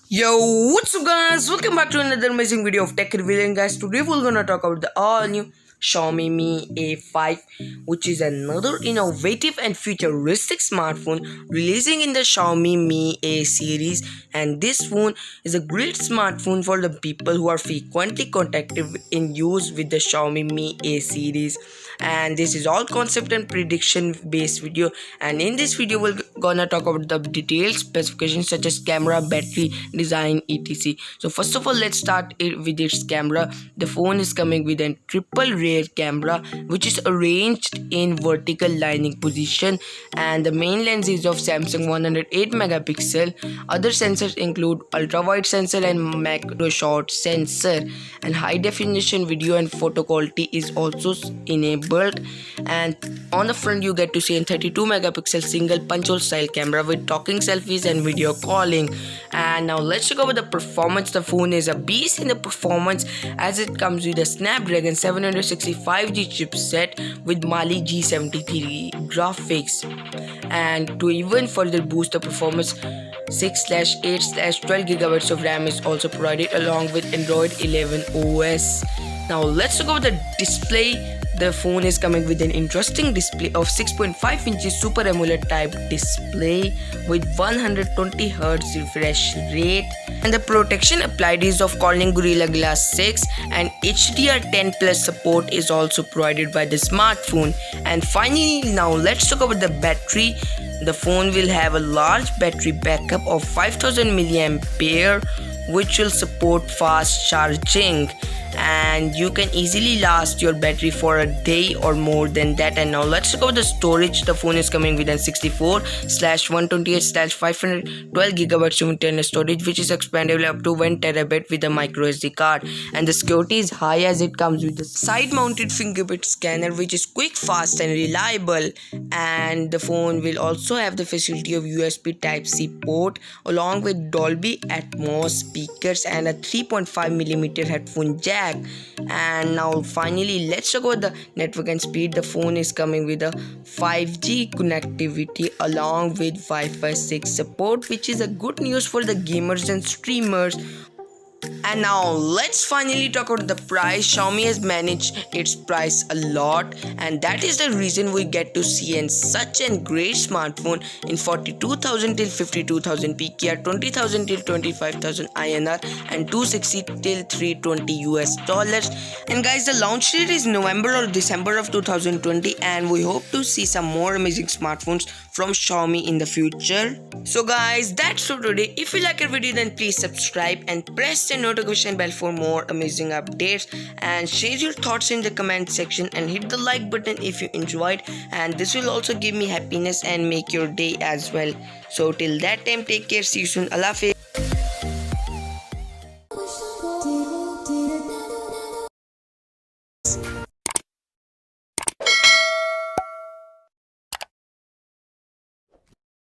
Yo, what's up guys? Welcome back to another amazing video of tech review. And guys, today we're gonna talk about the all new Xiaomi Mi A5, which is another innovative and futuristic smartphone releasing in the Xiaomi Mi A series. And this phone is a great smartphone for the people who are frequently contacted in use with the Xiaomi Mi A series. And this is all concept and prediction based video, and in this video we're gonna talk about the detailed specifications such as camera, battery, design, etc. So first of all, let's start it with its camera. The phone is coming with a triple rear camera which is arranged in vertical lining position, and the main lens is of Samsung 108 megapixel. Other sensors include ultra wide sensor and macro shot sensor, and high definition video and photo quality is also enabled. And on the front you get to see a 32 megapixel single punch hole style camera with talking selfies and video calling. And now let's talk about the performance. The phone is a beast in the performance as it comes with a Snapdragon 765G chipset with Mali G73 graphics. And to even further boost the performance, 6/8/12 gigabytes of RAM is also provided along with Android 11 OS. Now let's talk about the display. The phone is coming with an interesting display of 6.5 inches Super AMOLED type display with 120Hz refresh rate, and the protection applied is of Corning Gorilla Glass 6, and HDR10 Plus support is also provided by the smartphone. And finally, now let's talk about the battery. The phone will have a large battery backup of 5000 mAh which will support fast charging, and you can easily last your battery for a day or more than that. And now let's talk about the storage. The phone is coming with a 64/128/512 gigabytes of internal storage which is expandable up to 1 terabyte with a micro SD card, and the security is high as it comes with the side mounted fingerprint scanner which is quick, fast and reliable. And the phone will also have the facility of USB Type-C port along with Dolby Atmos speakers and a 3.5mm headphone jack. And now finally let's talk about the network and speed. The phone is coming with a 5G connectivity along with Wi-Fi 6 support, which is a good news for the gamers and streamers. And now let's finally talk about the price. Xiaomi has managed its price a lot, and that is the reason we get to see such a great smartphone in 42,000 till 52,000 PKR, 20,000 till 25,000 INR, and 260 till 320 US dollars. And guys, the launch date is November or December of 2020, and we hope to see some more amazing smartphones from Xiaomi in the future. So guys, that's for today. If you like our video, then please subscribe and press the notification bell for more amazing updates, and share your thoughts in the comment section and hit the like button if you enjoyed, and this will also give me happiness and make your day as well. So till that time, take care, see you soon, Allah Hafiz.